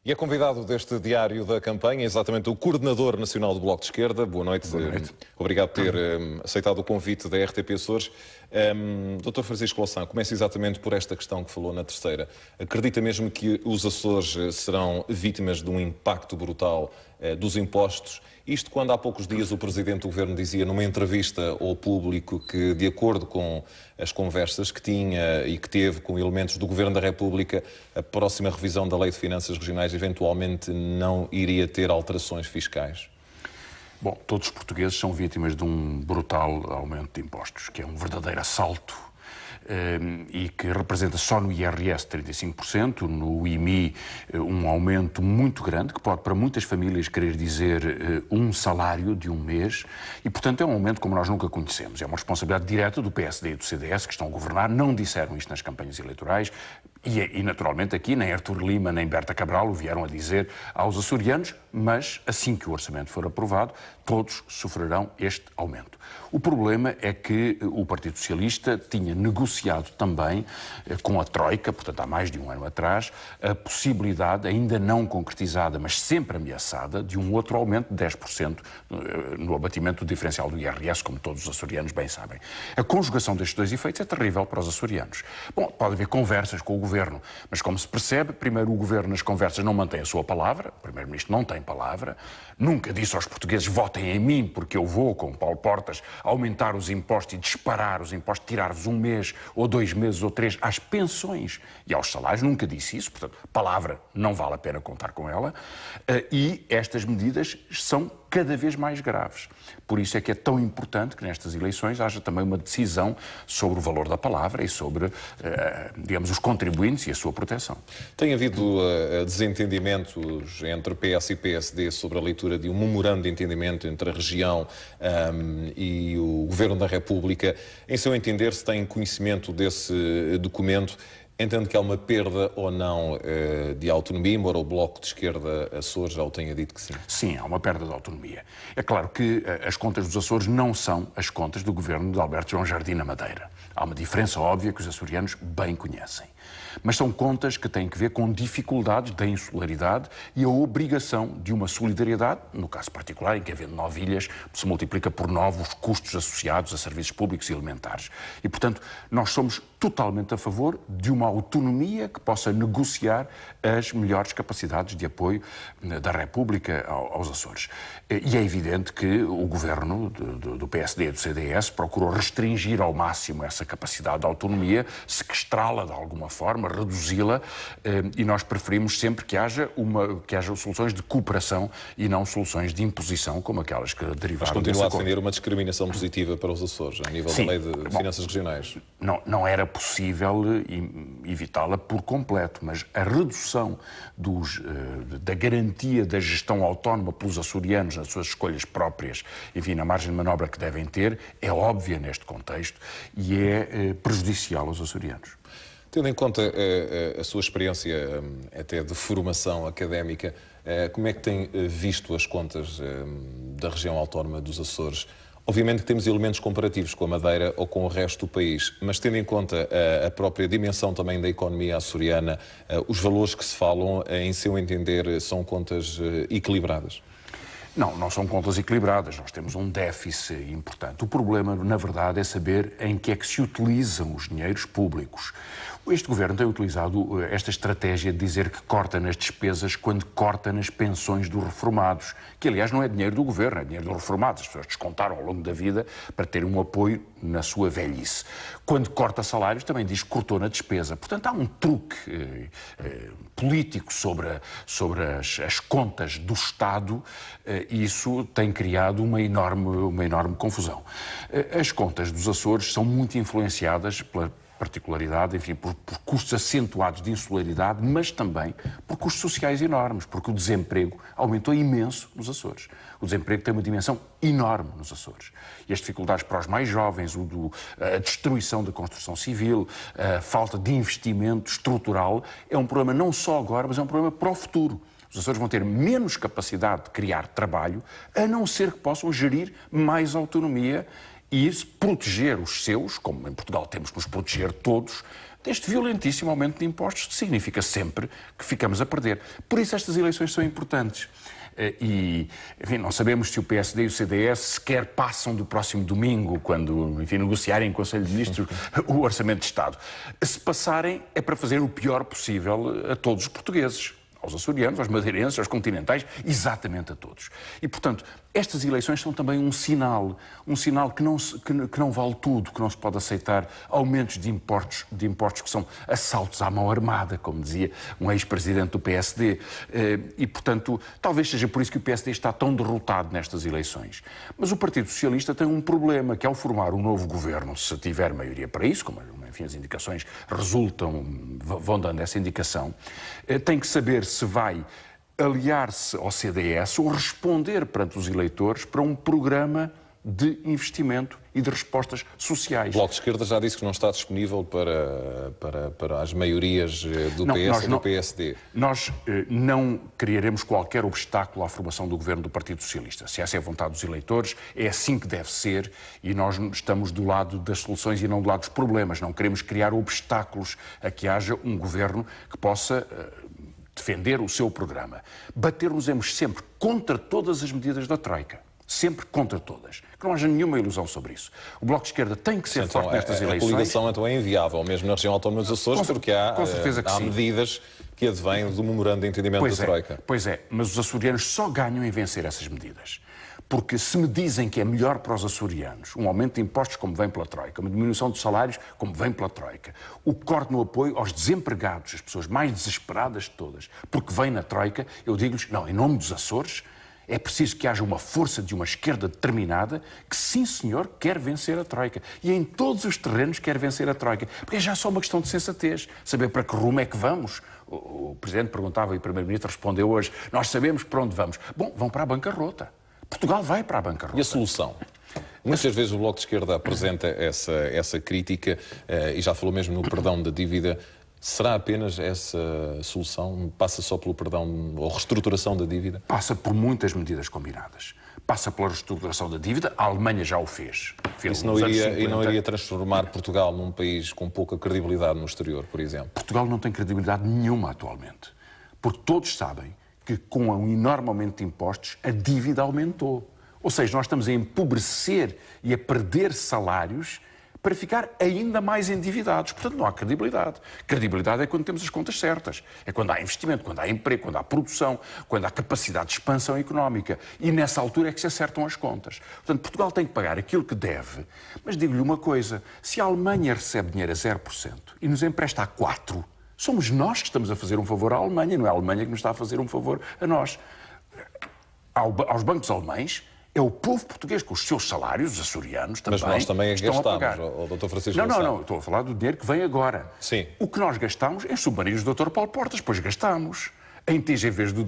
E é convidado deste diário da campanha, exatamente o coordenador nacional do Bloco de Esquerda. Boa noite. Boa noite. Obrigado por ter aceitado o convite da RTP Açores. Dr. Francisco Louçã, começa exatamente por esta questão que falou na terceira. Acredita mesmo que os Açores serão vítimas de um impacto brutal dos impostos? Isto quando há poucos dias o Presidente do Governo dizia numa entrevista ao público que, de acordo com as conversas que tinha e que teve com elementos do Governo da República, a próxima revisão da Lei de Finanças Regionais eventualmente não iria ter alterações fiscais. Bom, todos os portugueses são vítimas de um brutal aumento de impostos, que é um verdadeiro assalto e que representa só no IRS 35%, no IMI um aumento muito grande, que pode para muitas famílias querer dizer um salário de um mês e, portanto, é um aumento como nós nunca conhecemos. É uma responsabilidade direta do PSD e do CDS, que estão a governar, não disseram isto nas campanhas eleitorais e naturalmente, aqui nem Artur Lima nem Berta Cabral o vieram a dizer aos açorianos, mas assim que o orçamento for aprovado, todos sofrerão este aumento. O problema é que o Partido Socialista tinha negociado também com a Troika, portanto há mais de um ano atrás, a possibilidade, ainda não concretizada, mas sempre ameaçada, de um outro aumento de 10% no abatimento do diferencial do IRS, como todos os açorianos bem sabem. A conjugação destes dois efeitos é terrível para os açorianos. Bom, pode haver conversas com o Governo, mas como se percebe, primeiro o Governo nas conversas não mantém a sua palavra, o Primeiro-Ministro não tem palavra, nunca disse aos portugueses votem em mim porque eu vou, com Paulo Portas, aumentar os impostos e disparar os impostos, tirar-vos um mês ou 2 meses ou 3 às pensões e aos salários, nunca disse isso, portanto, palavra não vale a pena contar com ela e estas medidas são cada vez mais graves. Por isso é que é tão importante que nestas eleições haja também uma decisão sobre o valor da palavra e sobre, digamos, os contribuintes e a sua proteção. Tem havido desentendimentos entre PS e PSD sobre a leitura de um memorando de entendimento entre a região e o Governo da República. Em seu entender, se tem conhecimento desse documento, entende que há uma perda ou não de autonomia, embora o Bloco de Esquerda Açores já o tenha dito que sim? Sim, há uma perda de autonomia. É claro que as contas dos Açores não são as contas do governo de Alberto João Jardim na Madeira. Há uma diferença óbvia que os açorianos bem conhecem. Mas são contas que têm que ver com dificuldades da insularidade e a obrigação de uma solidariedade, no caso particular, em que havendo 9 ilhas, se multiplica por 9 os custos associados a serviços públicos e elementares. E, portanto, nós somos totalmente a favor de uma autonomia que possa negociar as melhores capacidades de apoio da República aos Açores. E é evidente que o governo do PSD e do CDS procurou restringir ao máximo essa capacidade de autonomia, sequestrá-la de alguma forma, reduzi-la, e nós preferimos sempre que haja soluções de cooperação e não soluções de imposição, como aquelas que derivaram desse acordo. Mas continua a defender uma discriminação positiva para os Açores, a nível da Lei de Finanças Regionais? Não era possível evitá-la por completo, mas a redução da garantia da gestão autónoma pelos açorianos nas suas escolhas próprias, enfim, na margem de manobra que devem ter, é óbvia neste contexto e é prejudicial aos açorianos. Tendo em conta a sua experiência até de formação académica, como é que tem visto as contas da região autónoma dos Açores? Obviamente que temos elementos comparativos com a Madeira ou com o resto do país, mas tendo em conta a própria dimensão também da economia açoriana, os valores que se falam, em seu entender, são contas equilibradas? Não são contas equilibradas, nós temos um déficit importante. O problema, na verdade, é saber em que é que se utilizam os dinheiros públicos. Este governo tem utilizado esta estratégia de dizer que corta nas despesas quando corta nas pensões dos reformados, que aliás não é dinheiro do governo, é dinheiro dos reformados. As pessoas descontaram ao longo da vida para terem um apoio na sua velhice. Quando corta salários também diz que cortou na despesa. Portanto, há um truque político sobre as contas do Estado e isso tem criado uma enorme confusão. As contas dos Açores são muito influenciadas pela particularidade, enfim, por custos acentuados de insularidade, mas também por custos sociais enormes, porque o desemprego aumentou imenso nos Açores. O desemprego tem uma dimensão enorme nos Açores. E as dificuldades para os mais jovens, a destruição da construção civil, a falta de investimento estrutural, é um problema não só agora, mas é um problema para o futuro. Os Açores vão ter menos capacidade de criar trabalho, a não ser que possam gerir mais autonomia e proteger os seus, como em Portugal temos que nos proteger todos, deste violentíssimo aumento de impostos, que significa sempre que ficamos a perder. Por isso estas eleições são importantes. E, enfim, não sabemos se o PSD e o CDS sequer passam do próximo domingo, quando, enfim, negociarem em Conselho de Ministros o Orçamento de Estado. Se passarem, é para fazer o pior possível a todos os portugueses. Aos açorianos, aos madeirenses, aos continentais, exatamente a todos. E, portanto, estas eleições são também um sinal que não vale tudo, que não se pode aceitar aumentos de impostos que são assaltos à mão armada, como dizia um ex-presidente do PSD. E, portanto, talvez seja por isso que o PSD está tão derrotado nestas eleições. Mas o Partido Socialista tem um problema, que ao formar um novo governo, se tiver maioria para isso, como enfim, as indicações vão dando essa indicação, tem que saber se vai aliar-se ao CDS ou responder perante os eleitores para um programa de investimento e de respostas sociais. O Bloco de Esquerda já disse que não está disponível para as maiorias do PS e do PSD. Nós não criaremos qualquer obstáculo à formação do governo do Partido Socialista. Se essa é a vontade dos eleitores, é assim que deve ser e nós estamos do lado das soluções e não do lado dos problemas. Não queremos criar obstáculos a que haja um governo que possa defender o seu programa. Bater-nos-emos sempre contra todas as medidas da Troika. Sempre contra todas. Que não haja nenhuma ilusão sobre isso. O Bloco de Esquerda tem que ser forte nestas eleições. A coligação então é inviável, mesmo na região autónoma dos Açores, porque há medidas que advêm do memorando de entendimento da Troika. Pois é, mas os açorianos só ganham em vencer essas medidas. Porque se me dizem que é melhor para os açorianos um aumento de impostos como vem pela Troika, uma diminuição de salários como vem pela Troika, o corte no apoio aos desempregados, as pessoas mais desesperadas de todas, porque vem na Troika, eu digo-lhes, não, em nome dos Açores, é preciso que haja uma força de uma esquerda determinada que, sim senhor, quer vencer a Troika. E em todos os terrenos quer vencer a Troika. Porque é já só uma questão de sensatez. Saber para que rumo é que vamos. O Presidente perguntava e o Primeiro-Ministro respondeu hoje, nós sabemos para onde vamos. Bom, vão para a bancarrota. Portugal vai para a bancarrota. E a solução? Muitas vezes o Bloco de Esquerda apresenta essa crítica e já falou mesmo no perdão da dívida. Será apenas essa solução? Passa só pelo perdão ou reestruturação da dívida? Passa por muitas medidas combinadas. Passa pela reestruturação da dívida. A Alemanha já o fez. Isso não iria transformar Portugal num país com pouca credibilidade no exterior, por exemplo? Portugal não tem credibilidade nenhuma atualmente. Porque todos sabem que com um enorme aumento de impostos a dívida aumentou. Ou seja, nós estamos a empobrecer e a perder salários para ficar ainda mais endividados. Portanto, não há credibilidade. Credibilidade é quando temos as contas certas. É quando há investimento, quando há emprego, quando há produção, quando há capacidade de expansão económica. E nessa altura é que se acertam as contas. Portanto, Portugal tem que pagar aquilo que deve. Mas digo-lhe uma coisa, se a Alemanha recebe dinheiro a 0% e nos empresta a 4%, somos nós que estamos a fazer um favor à Alemanha, não é a Alemanha que nos está a fazer um favor a nós. Aos bancos alemães, é o povo português com os seus salários, os açorianos também. Mas nós também estão a pagar. Dr. Francisco Não, estou a falar do dinheiro que vem agora. Sim. O que nós gastamos em submarinos do Dr. Paulo Portas, pois gastamos. Em TGVs do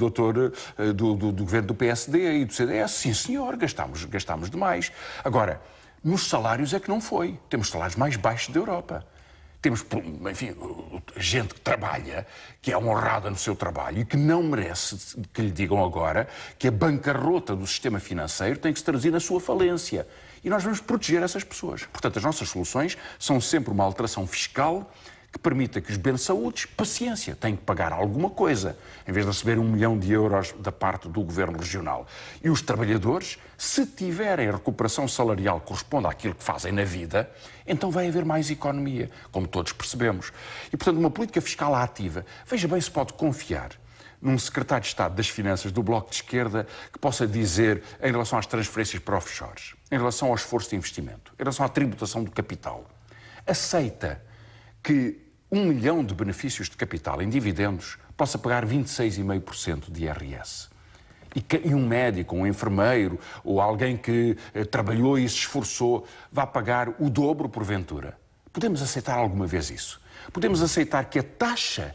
governo do PSD e do CDS, sim senhor, gastamos demais. Agora, nos salários é que não foi. Temos salários mais baixos da Europa. Temos, enfim, gente que trabalha, que é honrada no seu trabalho e que não merece que lhe digam agora que a bancarrota do sistema financeiro tem que se traduzir na sua falência. E nós vamos proteger essas pessoas. Portanto, as nossas soluções são sempre uma alteração fiscal que permita que os bens-saúdes, paciência, têm que pagar alguma coisa, em vez de receber 1 milhão de euros da parte do Governo Regional. E os trabalhadores, se tiverem a recuperação salarial que corresponde àquilo que fazem na vida, então vai haver mais economia, como todos percebemos. E, portanto, uma política fiscal ativa, veja bem se pode confiar num secretário de Estado das Finanças do Bloco de Esquerda que possa dizer, em relação às transferências para offshores, em relação ao esforço de investimento, em relação à tributação do capital, aceita que 1 milhão de benefícios de capital em dividendos possa pagar 26,5% de IRS. E um médico, um enfermeiro ou alguém que trabalhou e se esforçou vá pagar o dobro porventura. Podemos aceitar alguma vez isso? Podemos aceitar que a taxa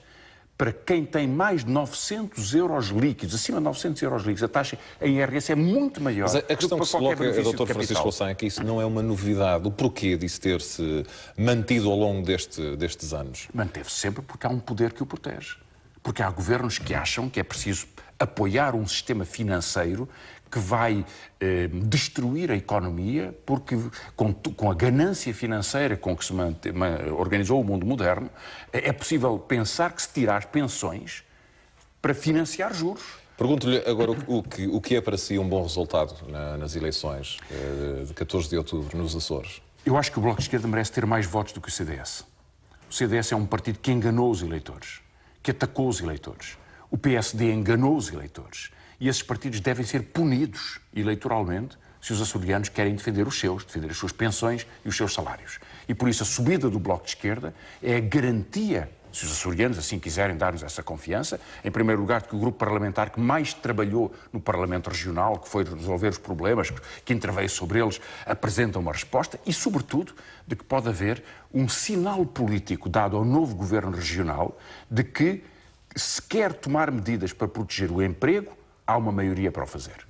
para quem tem mais de 900 euros líquidos, acima de 900 euros líquidos, a taxa em IRS é muito maior. Mas a questão que se coloca, Dr. Francisco Louçã, é que isso não é uma novidade. O porquê disso ter-se mantido ao longo destes anos? Manteve-se sempre porque há um poder que o protege. Porque há governos que acham que é preciso apoiar um sistema financeiro que vai destruir a economia, porque com a ganância financeira com que se organizou o mundo moderno, é possível pensar que se tira as pensões para financiar juros. Pergunto-lhe agora o que é para si um bom resultado nas eleições de 14 de outubro nos Açores. Eu acho que o Bloco de Esquerda merece ter mais votos do que o CDS. O CDS é um partido que enganou os eleitores, que atacou os eleitores. O PSD enganou os eleitores. E esses partidos devem ser punidos eleitoralmente se os açorianos querem defender os seus, defender as suas pensões e os seus salários. E por isso a subida do Bloco de Esquerda é a garantia, se os açorianos assim quiserem dar-nos essa confiança, em primeiro lugar, que o grupo parlamentar que mais trabalhou no Parlamento Regional, que foi resolver os problemas, que interveio sobre eles, apresenta uma resposta e, sobretudo, de que pode haver um sinal político dado ao novo governo regional de que, se quer tomar medidas para proteger o emprego, há uma maioria para o fazer.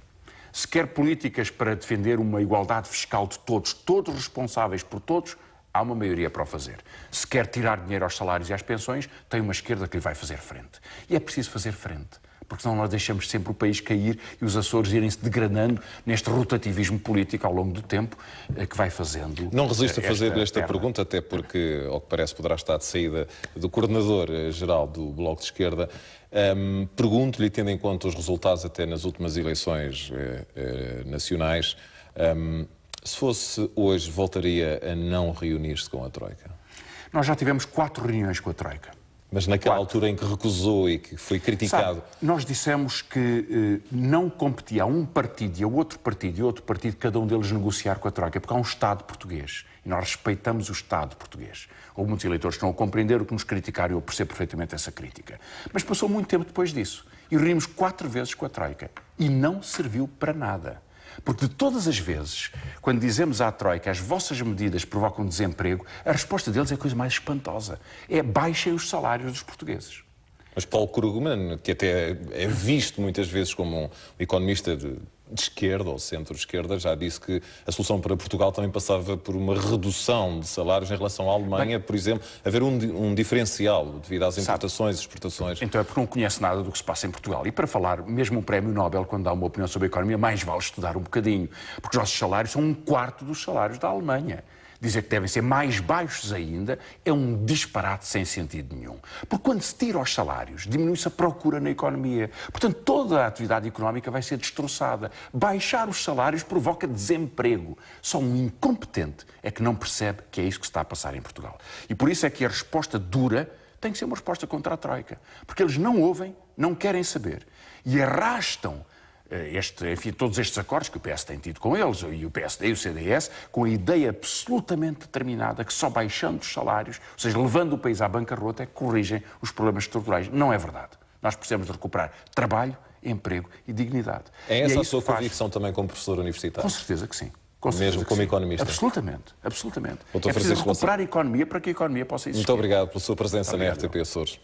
Se quer políticas para defender uma igualdade fiscal de todos, todos responsáveis por todos, há uma maioria para o fazer. Se quer tirar dinheiro aos salários e às pensões, tem uma esquerda que lhe vai fazer frente. E é preciso fazer frente, porque senão nós deixamos sempre o país cair e os Açores irem-se degradando neste rotativismo político ao longo do tempo que vai fazendo. Não resisto a fazer-lhe esta pergunta, até porque, ao que parece, poderá estar de saída do coordenador-geral do Bloco de Esquerda. Pergunto-lhe, tendo em conta os resultados até nas últimas eleições nacionais, se fosse hoje, voltaria a não reunir-se com a Troika? Nós já tivemos 4 reuniões com a Troika. Mas naquela altura em que recusou e que foi criticado... Sabe, nós dissemos que não competia a um partido e a outro partido, cada um deles negociar com a Troika, porque há um Estado português e nós respeitamos o Estado português. Houve muitos eleitores que não o compreenderam, que nos criticaram e eu percebo perfeitamente essa crítica. Mas passou muito tempo depois disso e reunimos 4 vezes com a Troika e não serviu para nada. Porque de todas as vezes, quando dizemos à Troika as vossas medidas provocam desemprego, a resposta deles é a coisa mais espantosa. É baixem os salários dos portugueses. Mas Paulo Krugman, que até é visto muitas vezes como um economista de esquerda ou centro-esquerda, já disse que a solução para Portugal também passava por uma redução de salários em relação à Alemanha, por exemplo, haver um diferencial devido às importações e exportações. Então é porque não conhece nada do que se passa em Portugal. E para falar, mesmo um prémio Nobel, quando dá uma opinião sobre a economia, mais vale estudar um bocadinho, porque os nossos salários são 1/4 dos salários da Alemanha. Dizer que devem ser mais baixos ainda é um disparate sem sentido nenhum. Porque quando se tira os salários, diminui-se a procura na economia. Portanto, toda a atividade económica vai ser destroçada. Baixar os salários provoca desemprego. Só um incompetente é que não percebe que é isso que se está a passar em Portugal. E por isso é que a resposta dura tem que ser uma resposta contra a Troika. Porque eles não ouvem, não querem saber. E arrastam todos estes acordos que o PS tem tido com eles, e o PSD e o CDS, com a ideia absolutamente determinada que só baixando os salários, ou seja, levando o país à bancarrota, é que corrigem os problemas estruturais. Não é verdade. Nós precisamos de recuperar trabalho, emprego e dignidade. É essa a sua convicção também como professor universitário? Com certeza que sim. Mesmo como economista? Absolutamente, absolutamente. É preciso recuperar a economia para que a economia possa existir. Muito obrigado pela sua presença na RTP Açores.